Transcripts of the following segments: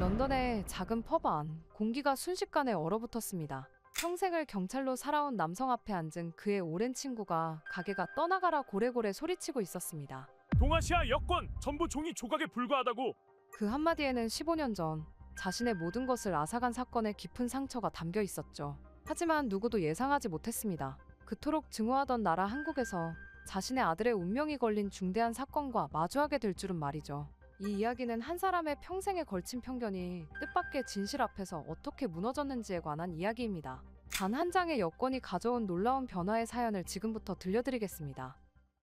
런던의 작은 펍 안, 공기가 순식간에 얼어붙었습니다. 평생을 경찰로 살아온 남성 앞에 앉은 그의 오랜 친구가 가게가 떠나가라 고래고래 소리치고 있었습니다. 동아시아 여권 전부 종이 조각에 불과하다고. 그 한마디에는 15년 전 자신의 모든 것을 앗아간 사건의 깊은 상처가 담겨 있었죠. 하지만 누구도 예상하지 못했습니다. 그토록 증오하던 나라 한국에서 자신의 아들의 운명이 걸린 중대한 사건과 마주하게 될 줄은 말이죠. 이 이야기는 한 사람의 평생에 걸친 편견이 뜻밖의 진실 앞에서 어떻게 무너졌는지에 관한 이야기입니다. 단 한 장의 여권이 가져온 놀라운 변화의 사연을 지금부터 들려드리겠습니다.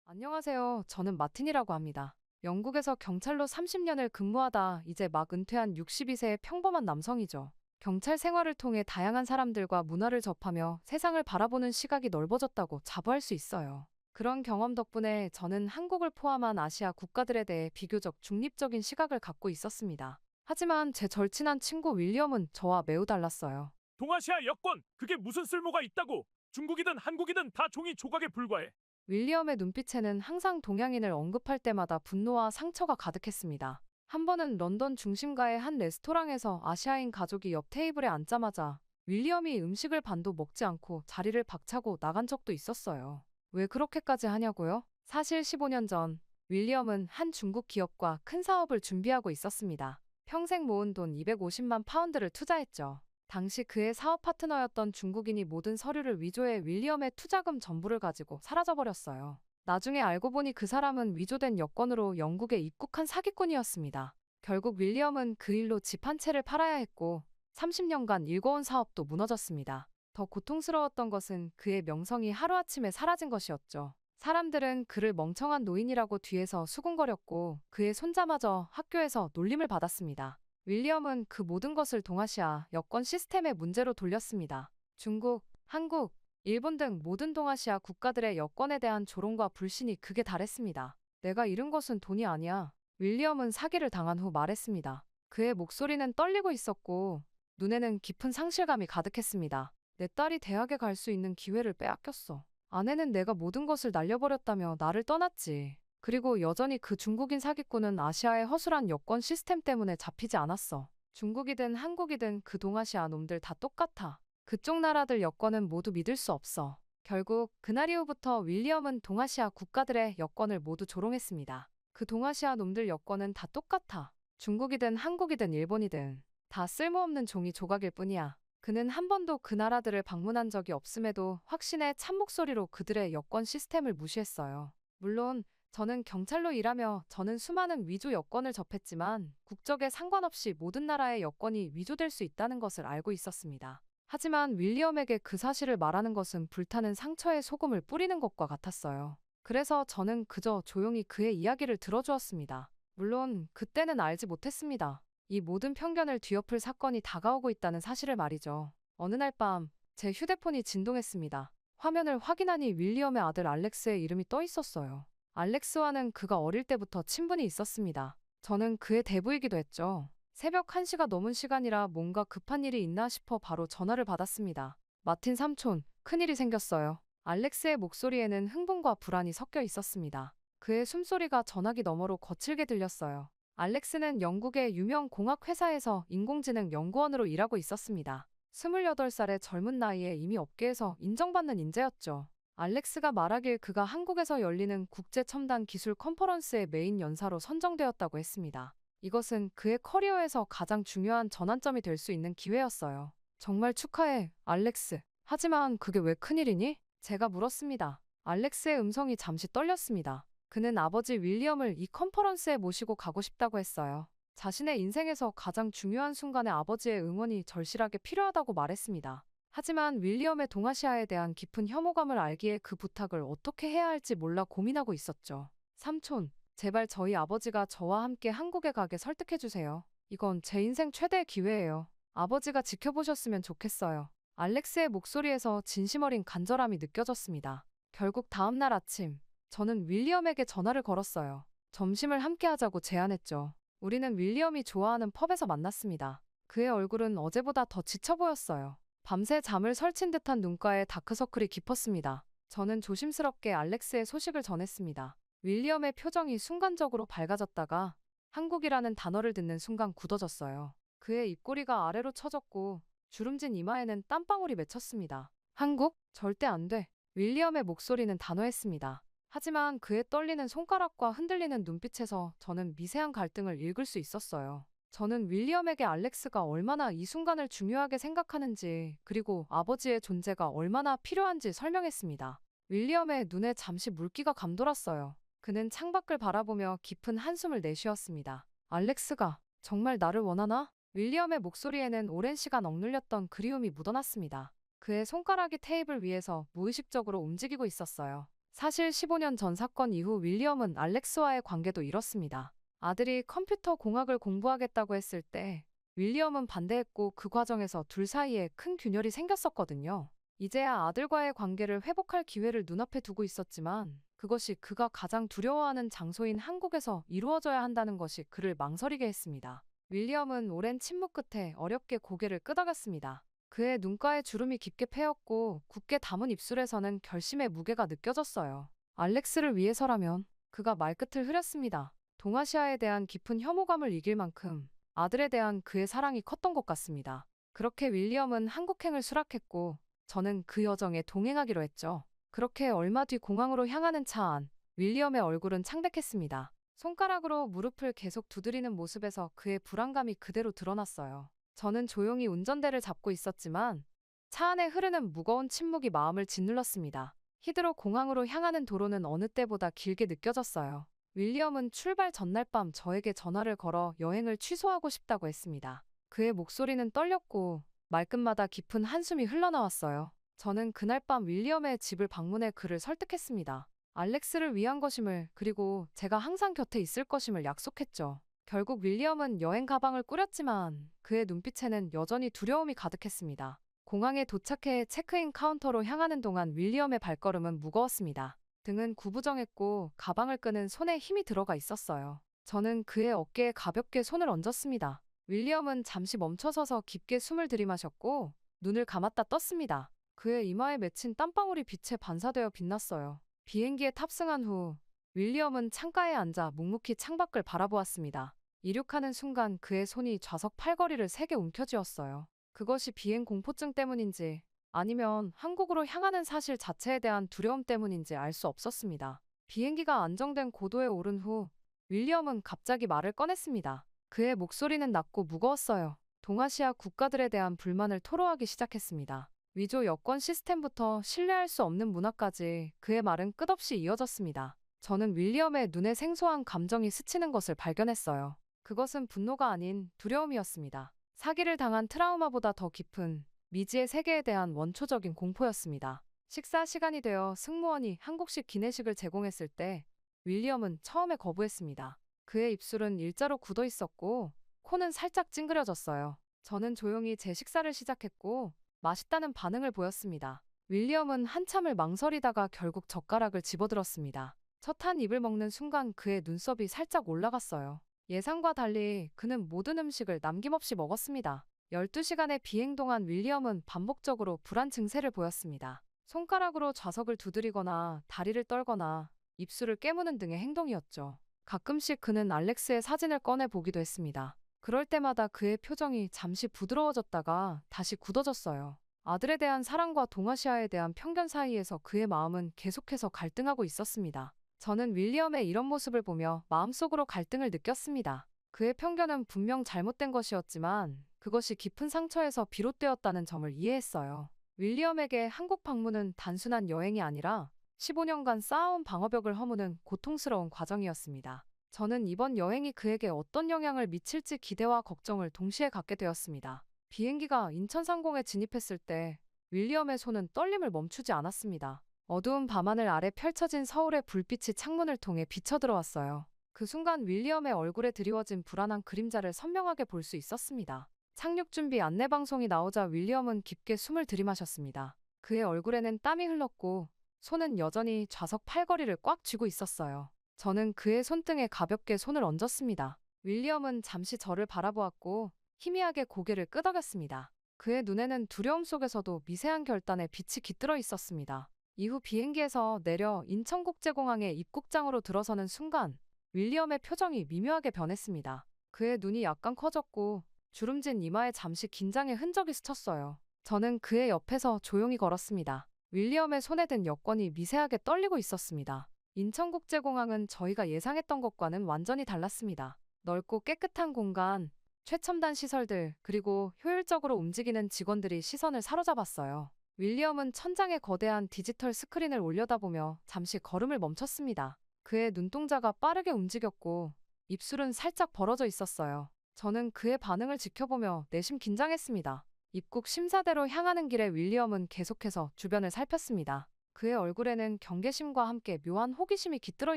안녕하세요. 저는 마틴이라고 합니다. 영국에서 경찰로 30년을 근무하다 이제 막 은퇴한 62세의 평범한 남성이죠. 경찰 생활을 통해 다양한 사람들과 문화를 접하며 세상을 바라보는 시각이 넓어졌다고 자부할 수 있어요. 그런 경험 덕분에 저는 한국을 포함한 아시아 국가들에 대해 비교적 중립적인 시각을 갖고 있었습니다. 하지만 제 절친한 친구 윌리엄은 저와 매우 달랐어요. 동아시아 여권 그게 무슨 쓸모가 있다고. 중국이든 한국이든 다 종이 조각에 불과해. 윌리엄의 눈빛에는 항상 동양인을 언급할 때마다 분노와 상처가 가득했습니다. 한 번은 런던 중심가의 한 레스토랑에서 아시아인 가족이 옆 테이블에 앉자마자 윌리엄이 음식을 반도 먹지 않고 자리를 박차고 나간 적도 있었어요. 왜 그렇게까지 하냐고요? 사실 15년 전 윌리엄은 한 중국 기업과 큰 사업을 준비하고 있었습니다. 평생 모은 돈 250만 파운드를 투자했죠. 당시 그의 사업 파트너였던 중국인이 모든 서류를 위조해 윌리엄의 투자금 전부를 가지고 사라져버렸어요. 나중에 알고 보니 그 사람은 위조된 여권으로 영국에 입국한 사기꾼이었습니다. 결국 윌리엄은 그 일로 집 한 채를 팔아야 했고 30년간 일궈온 사업도 무너졌습니다. 더 고통스러웠던 것은 그의 명성이 하루아침에 사라진 것이었죠. 사람들은 그를 멍청한 노인이라고 뒤에서 수군거렸고 그의 손자마저 학교에서 놀림을 받았습니다. 윌리엄은 그 모든 것을 동아시아 여권 시스템의 문제로 돌렸습니다. 중국, 한국, 일본 등 모든 동아시아 국가들의 여권에 대한 조롱과 불신이 극에 달했습니다. 내가 잃은 것은 돈이 아니야. 윌리엄은 사기를 당한 후 말했습니다. 그의 목소리는 떨리고 있었고 눈에는 깊은 상실감이 가득했습니다. 내 딸이 대학에 갈 수 있는 기회를 빼앗겼어. 아내는 내가 모든 것을 날려버렸다며 나를 떠났지. 그리고 여전히 그 중국인 사기꾼은 아시아의 허술한 여권 시스템 때문에 잡히지 않았어. 중국이든 한국이든 그 동아시아 놈들 다 똑같아. 그쪽 나라들 여권은 모두 믿을 수 없어. 결국 그날 이후부터 윌리엄은 동아시아 국가들의 여권을 모두 조롱했습니다. 그 동아시아 놈들 여권은 다 똑같아. 중국이든 한국이든 일본이든 다 쓸모없는 종이 조각일 뿐이야. 그는 한 번도 그 나라들을 방문한 적이 없음에도 확신의 참목소리로 그들의 여권 시스템을 무시했어요. 물론 저는 경찰로 일하며 저는 수많은 위조 여권을 접했지만 국적에 상관없이 모든 나라의 여권이 위조될 수 있다는 것을 알고 있었습니다. 하지만 윌리엄에게 그 사실을 말하는 것은 불타는 상처에 소금을 뿌리는 것과 같았어요. 그래서 저는 그저 조용히 그의 이야기를 들어주었습니다. 물론 그때는 알지 못했습니다. 이 모든 편견을 뒤엎을 사건이 다가오고 있다는 사실을 말이죠. 어느 날 밤 제 휴대폰이 진동했습니다. 화면을 확인하니 윌리엄의 아들 알렉스의 이름이 떠 있었어요. 알렉스와는 그가 어릴 때부터 친분이 있었습니다. 저는 그의 대부이기도 했죠. 새벽 1시가 넘은 시간이라 뭔가 급한 일이 있나 싶어 바로 전화를 받았습니다. 마틴 삼촌, 큰일이 생겼어요. 알렉스의 목소리에는 흥분과 불안이 섞여 있었습니다. 그의 숨소리가 전화기 너머로 거칠게 들렸어요. 알렉스는 영국의 유명 공학회사에서 인공지능 연구원으로 일하고 있었습니다. 28살의 젊은 나이에 이미 업계에서 인정받는 인재였죠. 알렉스가 말하길 그가 한국에서 열리는 국제 첨단 기술 컨퍼런스의 메인 연사로 선정되었다고 했습니다. 이것은 그의 커리어에서 가장 중요한 전환점이 될 수 있는 기회였어요. 정말 축하해, 알렉스. 하지만 그게 왜 큰일이니? 제가 물었습니다. 알렉스의 음성이 잠시 떨렸습니다. 그는 아버지 윌리엄을 이 컨퍼런스에 모시고 가고 싶다고 했어요. 자신의 인생에서 가장 중요한 순간에 아버지의 응원이 절실하게 필요하다고 말했습니다. 하지만 윌리엄의 동아시아에 대한 깊은 혐오감을 알기에 그 부탁을 어떻게 해야 할지 몰라 고민하고 있었죠. 삼촌, 제발 저희 아버지가 저와 함께 한국에 가게 설득해주세요. 이건 제 인생 최대의 기회예요. 아버지가 지켜보셨으면 좋겠어요. 알렉스의 목소리에서 진심 어린 간절함이 느껴졌습니다. 결국 다음 날 아침, 저는 윌리엄에게 전화를 걸었어요. 점심을 함께 하자고 제안했죠. 우리는 윌리엄이 좋아하는 펍에서 만났습니다. 그의 얼굴은 어제보다 더 지쳐 보였어요. 밤새 잠을 설친 듯한 눈가에 다크서클이 깊었습니다. 저는 조심스럽게 알렉스의 소식을 전했습니다. 윌리엄의 표정이 순간적으로 밝아졌다가 한국이라는 단어를 듣는 순간 굳어졌어요. 그의 입꼬리가 아래로 처졌고 주름진 이마에는 땀방울이 맺혔습니다. 한국? 절대 안 돼. 윌리엄의 목소리는 단호했습니다. 하지만 그의 떨리는 손가락과 흔들리는 눈빛에서 저는 미세한 갈등을 읽을 수 있었어요. 저는 윌리엄에게 알렉스가 얼마나 이 순간을 중요하게 생각하는지, 그리고 아버지의 존재가 얼마나 필요한지 설명했습니다. 윌리엄의 눈에 잠시 물기가 감돌았어요. 그는 창밖을 바라보며 깊은 한숨을 내쉬었습니다. 알렉스가 정말 나를 원하나? 윌리엄의 목소리에는 오랜 시간 억눌렸던 그리움이 묻어났습니다. 그의 손가락이 테이블 위에서 무의식적으로 움직이고 있었어요. 사실 15년 전 사건 이후 윌리엄은 알렉스와의 관계도 잃었습니다. 아들이 컴퓨터 공학을 공부하겠다고 했을 때 윌리엄은 반대했고 그 과정에서 둘 사이에 큰 균열이 생겼었거든요. 이제야 아들과의 관계를 회복할 기회를 눈앞에 두고 있었지만 그것이 그가 가장 두려워하는 장소인 한국에서 이루어져야 한다는 것이 그를 망설이게 했습니다. 윌리엄은 오랜 침묵 끝에 어렵게 고개를 끄덕였습니다. 그의 눈가에 주름이 깊게 패였고 굳게 담은 입술에서는 결심의 무게가 느껴졌어요. 알렉스를 위해서라면. 그가 말끝을 흐렸습니다. 동아시아에 대한 깊은 혐오감을 이길 만큼 아들에 대한 그의 사랑이 컸던 것 같습니다. 그렇게 윌리엄은 한국행을 수락했고 저는 그 여정에 동행하기로 했죠. 그렇게 얼마 뒤 공항으로 향하는 차 안, 윌리엄의 얼굴은 창백했습니다. 손가락으로 무릎을 계속 두드리는 모습에서 그의 불안감이 그대로 드러났어요. 저는 조용히 운전대를 잡고 있었지만 차 안에 흐르는 무거운 침묵이 마음을 짓눌렀습니다. 히드로 공항으로 향하는 도로는 어느 때보다 길게 느껴졌어요. 윌리엄은 출발 전날 밤 저에게 전화를 걸어 여행을 취소하고 싶다고 했습니다. 그의 목소리는 떨렸고 말끝마다 깊은 한숨이 흘러나왔어요. 저는 그날 밤 윌리엄의 집을 방문해 그를 설득했습니다. 알렉스를 위한 것임을, 그리고 제가 항상 곁에 있을 것임을 약속했죠. 결국 윌리엄은 여행 가방을 꾸렸지만 그의 눈빛에는 여전히 두려움이 가득했습니다. 공항에 도착해 체크인 카운터로 향하는 동안 윌리엄의 발걸음은 무거웠습니다. 등은 구부정했고 가방을 끄는 손에 힘이 들어가 있었어요. 저는 그의 어깨에 가볍게 손을 얹었습니다. 윌리엄은 잠시 멈춰서서 깊게 숨을 들이마셨고 눈을 감았다 떴습니다. 그의 이마에 맺힌 땀방울이 빛에 반사되어 빛났어요. 비행기에 탑승한 후 윌리엄은 창가에 앉아 묵묵히 창밖을 바라보았습니다. 이륙하는 순간 그의 손이 좌석 팔걸이를 세게 움켜쥐었어요. 그것이 비행 공포증 때문인지 아니면 한국으로 향하는 사실 자체에 대한 두려움 때문인지 알 수 없었습니다. 비행기가 안정된 고도에 오른 후 윌리엄은 갑자기 말을 꺼냈습니다. 그의 목소리는 낮고 무거웠어요. 동아시아 국가들에 대한 불만을 토로하기 시작했습니다. 위조 여권 시스템부터 신뢰할 수 없는 문화까지 그의 말은 끝없이 이어졌습니다. 저는 윌리엄의 눈에 생소한 감정이 스치는 것을 발견했어요. 그것은 분노가 아닌 두려움이었습니다. 사기를 당한 트라우마보다 더 깊은 미지의 세계에 대한 원초적인 공포였습니다. 식사 시간이 되어 승무원이 한국식 기내식을 제공했을 때 윌리엄은 처음에 거부했습니다. 그의 입술은 일자로 굳어 있었고 코는 살짝 찡그려졌어요. 저는 조용히 제 식사를 시작했고 맛있다는 반응을 보였습니다. 윌리엄은 한참을 망설이다가 결국 젓가락을 집어들었습니다. 첫 한 입을 먹는 순간 그의 눈썹이 살짝 올라갔어요. 예상과 달리 그는 모든 음식을 남김없이 먹었습니다. 12시간의 비행 동안 윌리엄은 반복적으로 불안 증세를 보였습니다. 손가락으로 좌석을 두드리거나 다리를 떨거나 입술을 깨무는 등의 행동이었죠. 가끔씩 그는 알렉스의 사진을 꺼내 보기도 했습니다. 그럴 때마다 그의 표정이 잠시 부드러워졌다가 다시 굳어졌어요. 아들에 대한 사랑과 동아시아에 대한 편견 사이에서 그의 마음은 계속해서 갈등하고 있었습니다. 저는 윌리엄의 이런 모습을 보며 마음속으로 갈등을 느꼈습니다. 그의 편견은 분명 잘못된 것이었지만 그것이 깊은 상처에서 비롯되었다는 점을 이해했어요. 윌리엄에게 한국 방문은 단순한 여행이 아니라 15년간 쌓아온 방어벽을 허무는 고통스러운 과정이었습니다. 저는 이번 여행이 그에게 어떤 영향을 미칠지 기대와 걱정을 동시에 갖게 되었습니다. 비행기가 인천상공에 진입했을 때 윌리엄의 손은 떨림을 멈추지 않았습니다. 어두운 밤하늘 아래 펼쳐진 서울의 불빛이 창문을 통해 비쳐들어왔어요. 그 순간 윌리엄의 얼굴에 드리워진 불안한 그림자를 선명하게 볼 수 있었습니다. 착륙 준비 안내방송이 나오자 윌리엄은 깊게 숨을 들이마셨습니다. 그의 얼굴에는 땀이 흘렀고 손은 여전히 좌석 팔걸이를 꽉 쥐고 있었어요. 저는 그의 손등에 가볍게 손을 얹었습니다. 윌리엄은 잠시 저를 바라보았고 희미하게 고개를 끄덕였습니다. 그의 눈에는 두려움 속에서도 미세한 결단에 빛이 깃들어 있었습니다. 이후 비행기에서 내려 인천국제공항의 입국장으로 들어서는 순간 윌리엄의 표정이 미묘하게 변했습니다. 그의 눈이 약간 커졌고 주름진 이마에 잠시 긴장의 흔적이 스쳤어요. 저는 그의 옆에서 조용히 걸었습니다. 윌리엄의 손에 든 여권이 미세하게 떨리고 있었습니다. 인천국제공항은 저희가 예상했던 것과는 완전히 달랐습니다. 넓고 깨끗한 공간, 최첨단 시설들, 그리고 효율적으로 움직이는 직원들이 시선을 사로잡았어요. 윌리엄은 천장에 거대한 디지털 스크린을 올려다보며 잠시 걸음을 멈췄습니다. 그의 눈동자가 빠르게 움직였고 입술은 살짝 벌어져 있었어요. 저는 그의 반응을 지켜보며 내심 긴장했습니다. 입국 심사대로 향하는 길에 윌리엄은 계속해서 주변을 살폈습니다. 그의 얼굴에는 경계심과 함께 묘한 호기심이 깃들어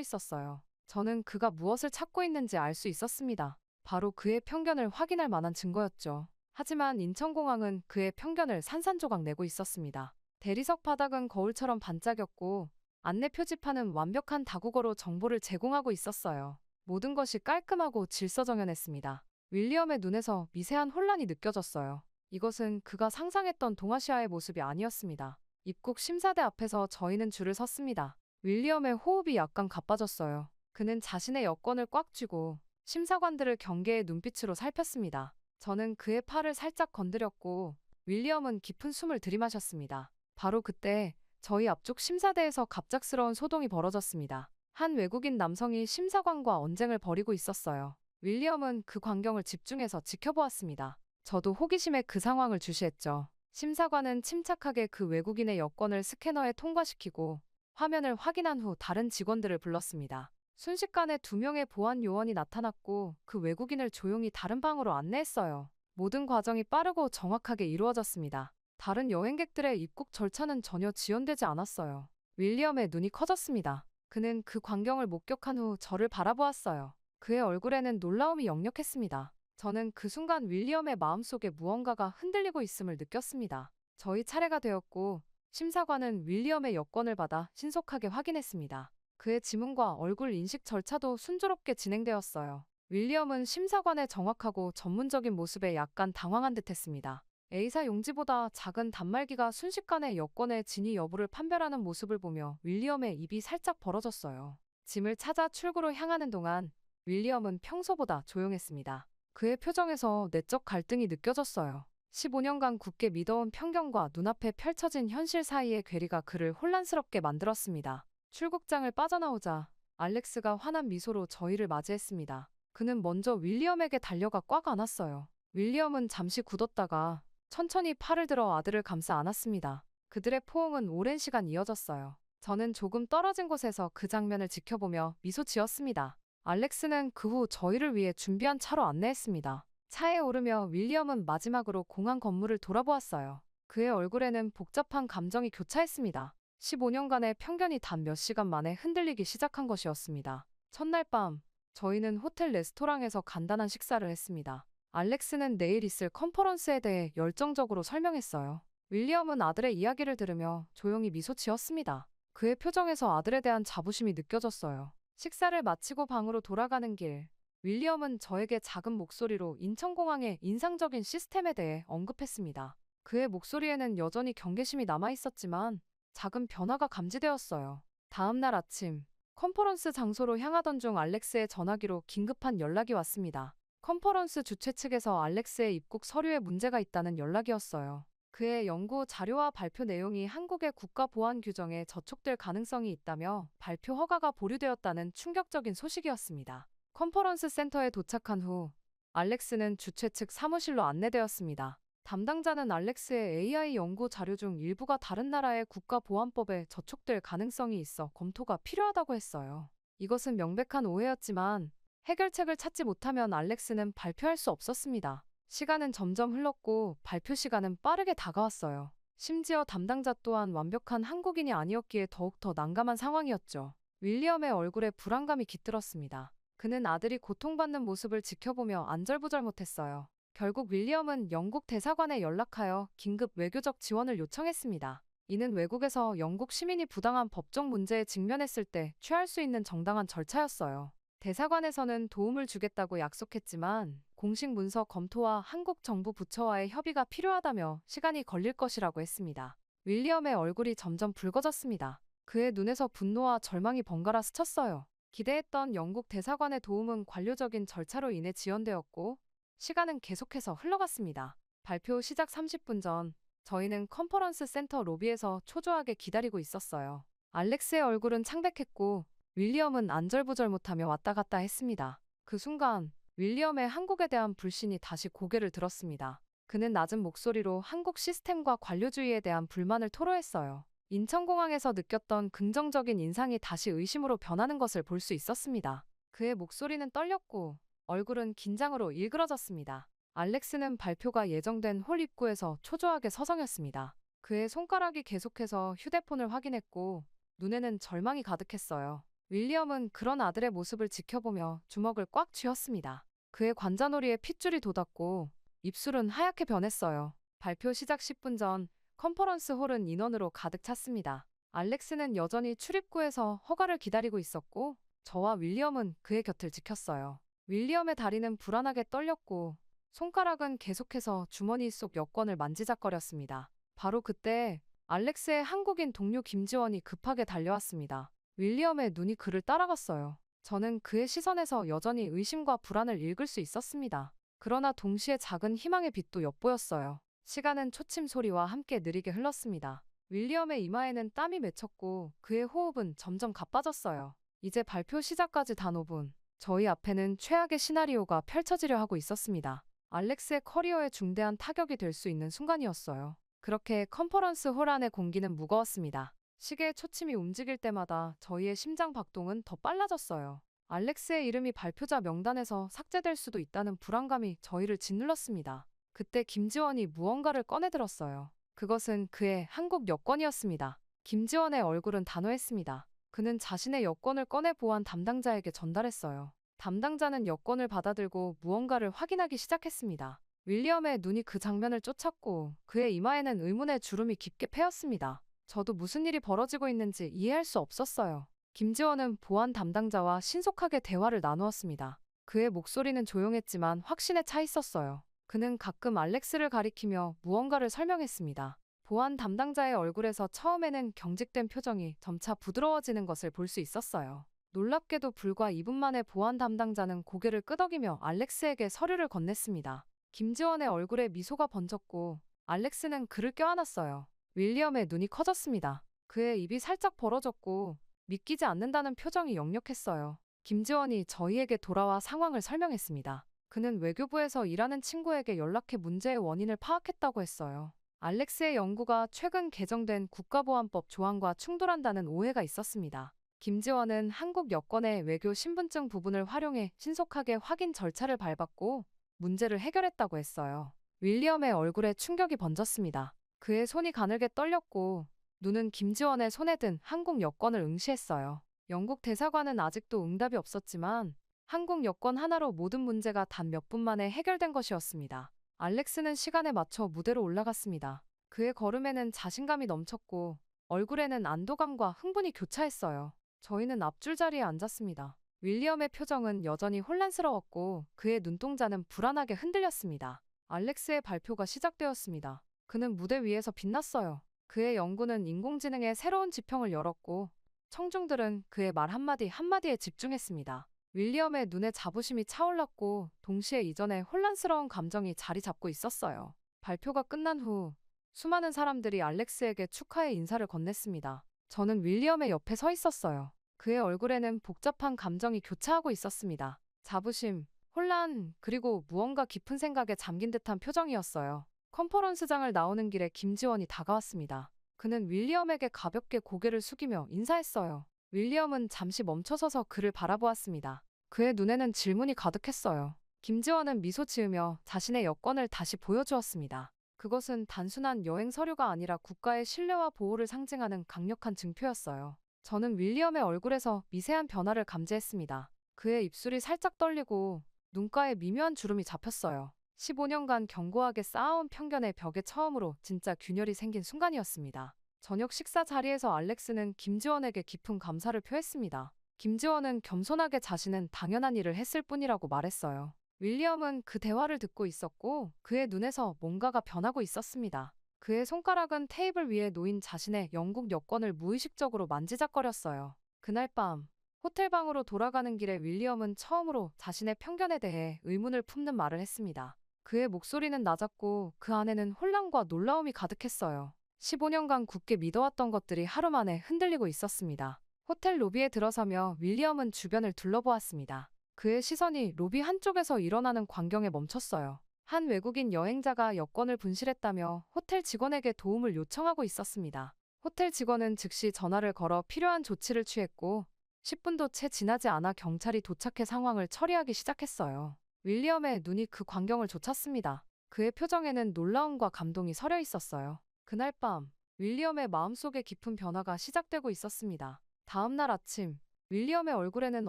있었어요. 저는 그가 무엇을 찾고 있는지 알 수 있었습니다. 바로 그의 편견을 확인할 만한 증거였죠. 하지만 인천공항은 그의 편견을 산산조각 내고 있었습니다. 대리석 바닥은 거울처럼 반짝였고 안내 표지판은 완벽한 다국어로 정보를 제공하고 있었어요. 모든 것이 깔끔하고 질서정연했습니다. 윌리엄의 눈에서 미세한 혼란이 느껴졌어요. 이것은 그가 상상했던 동아시아의 모습이 아니었습니다. 입국 심사대 앞에서 저희는 줄을 섰습니다. 윌리엄의 호흡이 약간 가빠졌어요. 그는 자신의 여권을 꽉 쥐고 심사관들을 경계의 눈빛으로 살폈습니다. 저는 그의 팔을 살짝 건드렸고 윌리엄은 깊은 숨을 들이마셨습니다. 바로 그때 저희 앞쪽 심사대에서 갑작스러운 소동이 벌어졌습니다. 한 외국인 남성이 심사관과 언쟁을 벌이고 있었어요. 윌리엄은 그 광경을 집중해서 지켜보았습니다. 저도 호기심에 그 상황을 주시했죠. 심사관은 침착하게 그 외국인의 여권을 스캐너에 통과시키고 화면을 확인한 후 다른 직원들을 불렀습니다. 순식간에 2명의 보안 요원이 나타났고 그 외국인을 조용히 다른 방으로 안내했어요. 모든 과정이 빠르고 정확하게 이루어졌습니다. 다른 여행객들의 입국 절차는 전혀 지연되지 않았어요. 윌리엄의 눈이 커졌습니다. 그는 그 광경을 목격한 후 저를 바라보았어요. 그의 얼굴에는 놀라움이 역력했습니다. 저는 그 순간 윌리엄의 마음속에 무언가가 흔들리고 있음을 느꼈습니다. 저희 차례가 되었고 심사관은 윌리엄의 여권을 받아 신속하게 확인했습니다. 그의 지문과 얼굴 인식 절차도 순조롭게 진행되었어요. 윌리엄은 심사관의 정확하고 전문적인 모습에 약간 당황한 듯했습니다. A사 용지보다 작은 단말기가 순식간에 여권의 진위 여부를 판별하는 모습을 보며 윌리엄의 입이 살짝 벌어졌어요. 짐을 찾아 출구로 향하는 동안 윌리엄은 평소보다 조용했습니다. 그의 표정에서 내적 갈등이 느껴졌어요. 15년간 굳게 믿어온 편견과 눈앞에 펼쳐진 현실 사이의 괴리가 그를 혼란스럽게 만들었습니다. 출국장을 빠져나오자 알렉스가 환한 미소로 저희를 맞이했습니다. 그는 먼저 윌리엄에게 달려가 꽉 안았어요. 윌리엄은 잠시 굳었다가 천천히 팔을 들어 아들을 감싸 안았습니다. 그들의 포옹은 오랜 시간 이어졌어요. 저는 조금 떨어진 곳에서 그 장면을 지켜보며 미소 지었습니다. 알렉스는 그 후 저희를 위해 준비한 차로 안내했습니다. 차에 오르며 윌리엄은 마지막으로 공항 건물을 돌아보았어요. 그의 얼굴에는 복잡한 감정이 교차했습니다. 15년간의 편견이 단 몇 시간 만에 흔들리기 시작한 것이었습니다. 첫날 밤, 저희는 호텔 레스토랑에서 간단한 식사를 했습니다. 알렉스는 내일 있을 컨퍼런스에 대해 열정적으로 설명했어요. 윌리엄은 아들의 이야기를 들으며 조용히 미소 지었습니다. 그의 표정에서 아들에 대한 자부심이 느껴졌어요. 식사를 마치고 방으로 돌아가는 길, 윌리엄은 저에게 작은 목소리로 인천공항의 인상적인 시스템에 대해 언급했습니다. 그의 목소리에는 여전히 경계심이 남아있었지만 작은 변화가 감지되었어요. 다음 날 아침, 컨퍼런스 장소로 향하던 중 알렉스의 전화기로 긴급한 연락이 왔습니다. 컨퍼런스 주최 측에서 알렉스의 입국 서류에 문제가 있다는 연락이었어요. 그의 연구 자료와 발표 내용이 한국의 국가보안 규정에 저촉될 가능성이 있다며 발표 허가가 보류되었다는 충격적인 소식이었습니다. 컨퍼런스 센터에 도착한 후 알렉스는 주최 측 사무실로 안내되었습니다. 담당자는 알렉스의 AI 연구 자료 중 일부가 다른 나라의 국가보안법에 저촉될 가능성이 있어 검토가 필요하다고 했어요. 이것은 명백한 오해였지만 해결책을 찾지 못하면 알렉스는 발표할 수 없었습니다. 시간은 점점 흘렀고 발표 시간은 빠르게 다가왔어요. 심지어 담당자 또한 완벽한 한국인이 아니었기에 더욱더 난감한 상황이었죠. 윌리엄의 얼굴에 불안감이 깃들었습니다. 그는 아들이 고통받는 모습을 지켜보며 안절부절 못했어요. 결국 윌리엄은 영국 대사관에 연락하여 긴급 외교적 지원을 요청했습니다. 이는 외국에서 영국 시민이 부당한 법적 문제에 직면했을 때 취할 수 있는 정당한 절차였어요. 대사관에서는 도움을 주겠다고 약속했지만 공식 문서 검토와 한국 정부 부처와의 협의가 필요하다며 시간이 걸릴 것이라고 했습니다. 윌리엄의 얼굴이 점점 붉어졌습니다. 그의 눈에서 분노와 절망이 번갈아 스쳤어요. 기대했던 영국 대사관의 도움은 관료적인 절차로 인해 지연되었고 시간은 계속해서 흘러갔습니다. 발표 시작 30분 전, 저희는 컨퍼런스 센터 로비에서 초조하게 기다리고 있었어요. 알렉스의 얼굴은 창백했고, 윌리엄은 안절부절 못하며 왔다 갔다 했습니다. 그 순간, 윌리엄의 한국에 대한 불신이 다시 고개를 들었습니다. 그는 낮은 목소리로 한국 시스템과 관료주의에 대한 불만을 토로했어요. 인천공항에서 느꼈던 긍정적인 인상이 다시 의심으로 변하는 것을 볼 수 있었습니다. 그의 목소리는 떨렸고 얼굴은 긴장으로 일그러졌습니다. 알렉스는 발표가 예정된 홀 입구에서 초조하게 서성였습니다. 그의 손가락이 계속해서 휴대폰을 확인했고 눈에는 절망이 가득했어요. 윌리엄은 그런 아들의 모습을 지켜보며 주먹을 꽉 쥐었습니다. 그의 관자놀이에 핏줄이 돋았고 입술은 하얗게 변했어요. 발표 시작 10분 전 컨퍼런스 홀은 인원으로 가득 찼습니다. 알렉스는 여전히 출입구에서 허가를 기다리고 있었고 저와 윌리엄은 그의 곁을 지켰어요. 윌리엄의 다리는 불안하게 떨렸고 손가락은 계속해서 주머니 속 여권을 만지작거렸습니다. 바로 그때 알렉스의 한국인 동료 김지원이 급하게 달려왔습니다. 윌리엄의 눈이 그를 따라갔어요. 저는 그의 시선에서 여전히 의심과 불안을 읽을 수 있었습니다. 그러나 동시에 작은 희망의 빛도 엿보였어요. 시간은 초침 소리와 함께 느리게 흘렀습니다. 윌리엄의 이마에는 땀이 맺혔고 그의 호흡은 점점 가빠졌어요. 이제 발표 시작까지 단 5분. 저희 앞에는 최악의 시나리오가 펼쳐지려 하고 있었습니다. 알렉스의 커리어에 중대한 타격이 될 수 있는 순간이었어요. 그렇게 컨퍼런스 홀 안의 공기는 무거웠습니다. 시계의 초침이 움직일 때마다 저희의 심장 박동은 더 빨라졌어요. 알렉스의 이름이 발표자 명단에서 삭제될 수도 있다는 불안감이 저희를 짓눌렀습니다. 그때 김지원이 무언가를 꺼내들었어요. 그것은 그의 한국 여권이었습니다. 김지원의 얼굴은 단호했습니다. 그는 자신의 여권을 꺼내 보안 담당자에게 전달했어요. 담당자는 여권을 받아들고 무언가를 확인하기 시작했습니다. 윌리엄의 눈이 그 장면을 쫓았고 그의 이마에는 의문의 주름이 깊게 패였습니다. 저도 무슨 일이 벌어지고 있는지 이해할 수 없었어요. 김지원은 보안 담당자와 신속하게 대화를 나누었습니다. 그의 목소리는 조용했지만 확신에 차 있었어요. 그는 가끔 알렉스를 가리키며 무언가를 설명했습니다. 보안 담당자의 얼굴에서 처음에는 경직된 표정이 점차 부드러워지는 것을 볼 수 있었어요. 놀랍게도 불과 2분 만에 보안 담당자는 고개를 끄덕이며 알렉스에게 서류를 건넸습니다. 김지원의 얼굴에 미소가 번졌고 알렉스는 그를 껴안았어요. 윌리엄의 눈이 커졌습니다. 그의 입이 살짝 벌어졌고 믿기지 않는다는 표정이 역력했어요. 김지원이 저희에게 돌아와 상황을 설명했습니다. 그는 외교부에서 일하는 친구에게 연락해 문제의 원인을 파악했다고 했어요. 알렉스의 연구가 최근 개정된 국가보안법 조항과 충돌한다는 오해가 있었습니다. 김지원은 한국 여권의 외교 신분증 부분을 활용해 신속하게 확인 절차를 밟았고 문제를 해결했다고 했어요. 윌리엄의 얼굴에 충격이 번졌습니다. 그의 손이 가늘게 떨렸고 눈은 김지원의 손에 든 한국 여권을 응시했어요. 영국 대사관은 아직도 응답이 없었지만 한국 여권 하나로 모든 문제가 단 몇 분 만에 해결된 것이었습니다. 알렉스는 시간에 맞춰 무대로 올라갔습니다. 그의 걸음에는 자신감이 넘쳤고 얼굴에는 안도감과 흥분이 교차했어요. 저희는 앞줄 자리에 앉았습니다. 윌리엄의 표정은 여전히 혼란스러웠고 그의 눈동자는 불안하게 흔들렸습니다. 알렉스의 발표가 시작되었습니다. 그는 무대 위에서 빛났어요. 그의 연구는 인공지능의 새로운 지평을 열었고 청중들은 그의 말 한마디 한마디에 집중했습니다. 윌리엄의 눈에 자부심이 차올랐고 동시에 이전의 혼란스러운 감정이 자리 잡고 있었어요. 발표가 끝난 후 수많은 사람들이 알렉스에게 축하의 인사를 건넸습니다. 저는 윌리엄의 옆에 서 있었어요. 그의 얼굴에는 복잡한 감정이 교차하고 있었습니다. 자부심, 혼란, 그리고 무언가 깊은 생각에 잠긴 듯한 표정이었어요. 컨퍼런스장을 나오는 길에 김지원이 다가왔습니다. 그는 윌리엄에게 가볍게 고개를 숙이며 인사했어요. 윌리엄은 잠시 멈춰서서 그를 바라보았습니다. 그의 눈에는 질문이 가득했어요. 김지원은 미소 지으며 자신의 여권을 다시 보여주었습니다. 그것은 단순한 여행 서류가 아니라 국가의 신뢰와 보호를 상징하는 강력한 증표였어요. 저는 윌리엄의 얼굴에서 미세한 변화를 감지했습니다. 그의 입술이 살짝 떨리고 눈가에 미묘한 주름이 잡혔어요. 15년간 견고하게 쌓아온 편견의 벽에 처음으로 진짜 균열이 생긴 순간이었습니다. 저녁 식사 자리에서 알렉스는 김지원에게 깊은 감사를 표했습니다. 김지원은 겸손하게 자신은 당연한 일을 했을 뿐이라고 말했어요. 윌리엄은 그 대화를 듣고 있었고 그의 눈에서 뭔가가 변하고 있었습니다. 그의 손가락은 테이블 위에 놓인 자신의 영국 여권을 무의식적으로 만지작거렸어요. 그날 밤 호텔 방으로 돌아가는 길에 윌리엄은 처음으로 자신의 편견에 대해 의문을 품는 말을 했습니다. 그의 목소리는 낮았고 그 안에는 혼란과 놀라움이 가득했어요. 15년간 굳게 믿어왔던 것들이 하루 만에 흔들리고 있었습니다. 호텔 로비에 들어서며 윌리엄은 주변을 둘러보았습니다. 그의 시선이 로비 한쪽에서 일어나는 광경에 멈췄어요. 한 외국인 여행자가 여권을 분실했다며 호텔 직원에게 도움을 요청하고 있었습니다. 호텔 직원은 즉시 전화를 걸어 필요한 조치를 취했고 10분도 채 지나지 않아 경찰이 도착해 상황을 처리하기 시작했어요. 윌리엄의 눈이 그 광경을 좇았습니다. 그의 표정에는 놀라움과 감동이 서려 있었어요. 그날 밤 윌리엄의 마음속에 깊은 변화가 시작되고 있었습니다. 다음 날 아침 윌리엄의 얼굴에는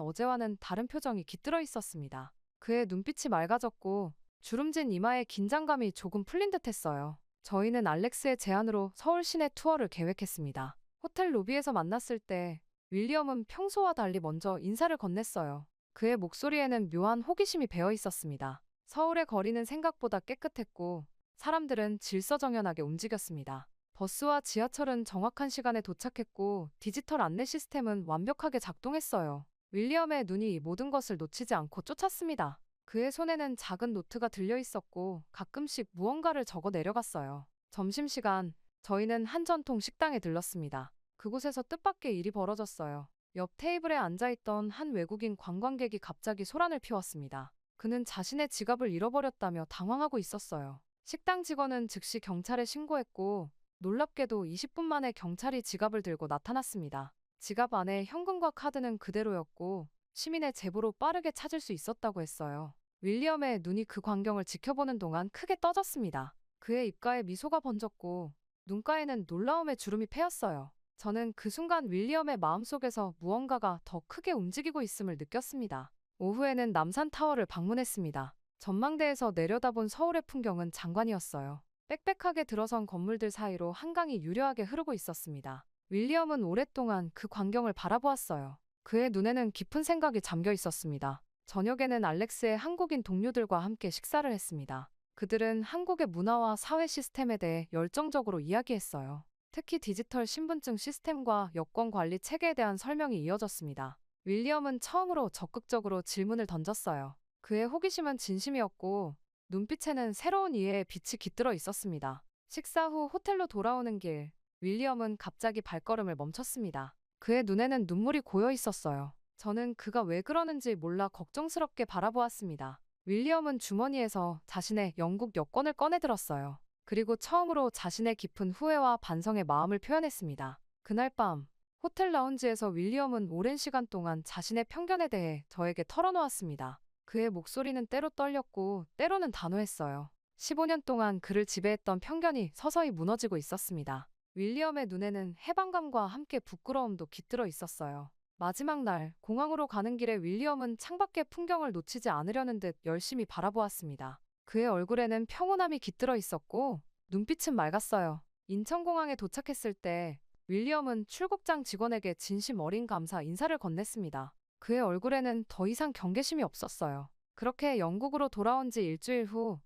어제와는 다른 표정이 깃들어 있었습니다. 그의 눈빛이 맑아졌고 주름진 이마에 긴장감이 조금 풀린 듯했어요. 저희는 알렉스의 제안으로 서울 시내 투어를 계획했습니다. 호텔 로비에서 만났을 때 윌리엄은 평소와 달리 먼저 인사를 건넸어요. 그의 목소리에는 묘한 호기심이 배어 있었습니다. 서울의 거리는 생각보다 깨끗했고 사람들은 질서정연하게 움직였습니다. 버스와 지하철은 정확한 시간에 도착했고 디지털 안내 시스템은 완벽하게 작동했어요. 윌리엄의 눈이 이 모든 것을 놓치지 않고 쫓았습니다. 그의 손에는 작은 노트가 들려 있었고 가끔씩 무언가를 적어 내려갔어요. 점심시간, 저희는 한 전통 식당에 들렀습니다. 그곳에서 뜻밖의 일이 벌어졌어요. 옆 테이블에 앉아있던 한 외국인 관광객이 갑자기 소란을 피웠습니다. 그는 자신의 지갑을 잃어버렸다며 당황하고 있었어요. 식당 직원은 즉시 경찰에 신고했고 놀랍게도 20분 만에 경찰이 지갑을 들고 나타났습니다. 지갑 안에 현금과 카드는 그대로였고 시민의 제보로 빠르게 찾을 수 있었다고 했어요. 윌리엄의 눈이 그 광경을 지켜보는 동안 크게 떠졌습니다. 그의 입가에 미소가 번졌고 눈가에는 놀라움의 주름이 패였어요. 저는 그 순간 윌리엄의 마음속에서 무언가가 더 크게 움직이고 있음을 느꼈습니다. 오후에는 남산타워를 방문했습니다. 전망대에서 내려다본 서울의 풍경은 장관이었어요. 빽빽하게 들어선 건물들 사이로 한강이 유려하게 흐르고 있었습니다. 윌리엄은 오랫동안 그 광경을 바라보았어요. 그의 눈에는 깊은 생각이 잠겨 있었습니다. 저녁에는 알렉스의 한국인 동료들과 함께 식사를 했습니다. 그들은 한국의 문화와 사회 시스템에 대해 열정적으로 이야기했어요. 특히 디지털 신분증 시스템과 여권 관리 체계에 대한 설명이 이어졌습니다. 윌리엄은 처음으로 적극적으로 질문을 던졌어요. 그의 호기심은 진심이었고 눈빛에는 새로운 이해의 빛이 깃들어 있었습니다. 식사 후 호텔로 돌아오는 길, 윌리엄은 갑자기 발걸음을 멈췄습니다. 그의 눈에는 눈물이 고여 있었어요. 저는 그가 왜 그러는지 몰라 걱정스럽게 바라보았습니다. 윌리엄은 주머니에서 자신의 영국 여권을 꺼내들었어요. 그리고 처음으로 자신의 깊은 후회와 반성의 마음을 표현했습니다. 그날 밤, 호텔 라운지에서 윌리엄은 오랜 시간 동안 자신의 편견에 대해 저에게 털어놓았습니다. 그의 목소리는 때로 떨렸고 때로는 단호했어요. 15년 동안 그를 지배했던 편견이 서서히 무너지고 있었습니다. 윌리엄의 눈에는 해방감과 함께 부끄러움도 깃들어 있었어요. 마지막 날, 공항으로 가는 길에 윌리엄은 창밖의 풍경을 놓치지 않으려는 듯 열심히 바라보았습니다. 그의 얼굴에는 평온함이 깃들어 있었고 눈빛은 맑았어요. 인천공항에 도착했을 때 윌리엄은 출국장 직원에게 진심 어린 감사 인사를 건넸습니다. 그의 얼굴에는 더 이상 경계심이 없었어요. 그렇게 영국으로 돌아온 지 일주일 후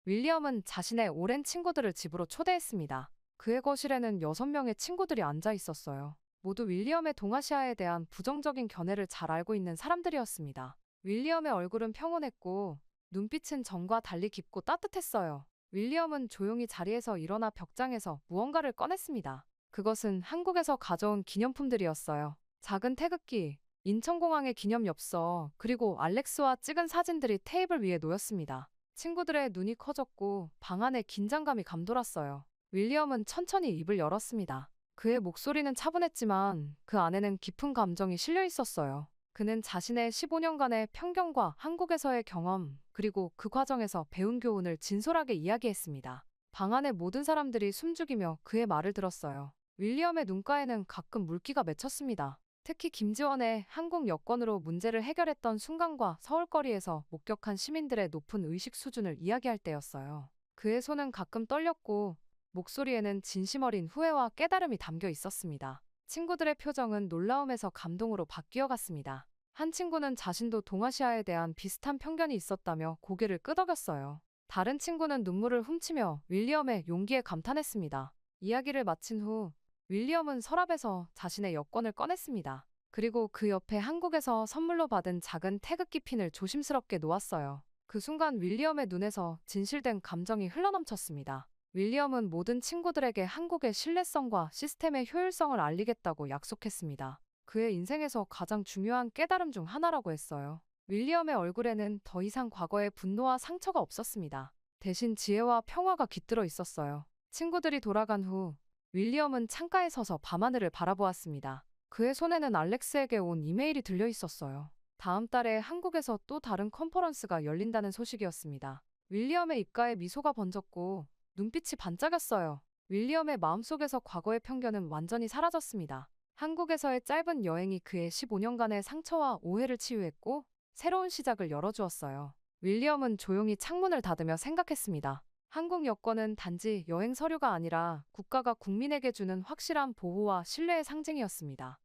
윌리엄은 자신의 오랜 친구들을 집으로 초대했습니다. 그의 거실에는 6명의 친구들이 앉아 있었어요. 모두 윌리엄의 동아시아에 대한 부정적인 견해를 잘 알고 있는 사람들이었습니다. 윌리엄의 얼굴은 평온했고 눈빛은 전과 달리 깊고 따뜻했어요. 윌리엄은 조용히 자리에서 일어나 벽장에서 무언가를 꺼냈습니다. 그것은 한국에서 가져온 기념품들이었어요. 작은 태극기, 인천공항의 기념 엽서, 그리고 알렉스와 찍은 사진들이 테이블 위에 놓였습니다. 친구들의 눈이 커졌고 방 안에 긴장감이 감돌았어요. 윌리엄은 천천히 입을 열었습니다. 그의 목소리는 차분했지만 그 안에는 깊은 감정이 실려 있었어요. 그는 자신의 15년간의 편견과 한국에서의 경험, 그리고 그 과정에서 배운 교훈을 진솔하게 이야기했습니다. 방 안의 모든 사람들이 숨죽이며 그의 말을 들었어요. 윌리엄의 눈가에는 가끔 물기가 맺혔습니다. 특히 김지원의 한국 여권으로 문제를 해결했던 순간과 서울거리에서 목격한 시민들의 높은 의식 수준을 이야기할 때였어요. 그의 손은 가끔 떨렸고 목소리에는 진심 어린 후회와 깨달음이 담겨 있었습니다. 친구들의 표정은 놀라움에서 감동으로 바뀌어 갔습니다. 한 친구는 자신도 동아시아에 대한 비슷한 편견이 있었다며 고개를 끄덕였어요. 다른 친구는 눈물을 훔치며 윌리엄의 용기에 감탄했습니다. 이야기를 마친 후 윌리엄은 서랍에서 자신의 여권을 꺼냈습니다. 그리고 그 옆에 한국에서 선물로 받은 작은 태극기 핀을 조심스럽게 놓았어요. 그 순간 윌리엄의 눈에서 진실된 감정이 흘러넘쳤습니다. 윌리엄은 모든 친구들에게 한국의 신뢰성과 시스템의 효율성을 알리겠다고 약속했습니다. 그의 인생에서 가장 중요한 깨달음 중 하나라고 했어요. 윌리엄의 얼굴에는 더 이상 과거의 분노와 상처가 없었습니다. 대신 지혜와 평화가 깃들어 있었어요. 친구들이 돌아간 후 윌리엄은 창가에 서서 밤하늘을 바라보았습니다. 그의 손에는 알렉스에게 온 이메일이 들려 있었어요. 다음 달에 한국에서 또 다른 컨퍼런스가 열린다는 소식이었습니다. 윌리엄의 입가에 미소가 번졌고 눈빛이 반짝였어요. 윌리엄의 마음속에서 과거의 편견은 완전히 사라졌습니다. 한국에서의 짧은 여행이 그의 15년간의 상처와 오해를 치유했고 새로운 시작을 열어주었어요. 윌리엄은 조용히 창문을 닫으며 생각했습니다. 한국 여권은 단지 여행 서류가 아니라 국가가 국민에게 주는 확실한 보호와 신뢰의 상징이었습니다.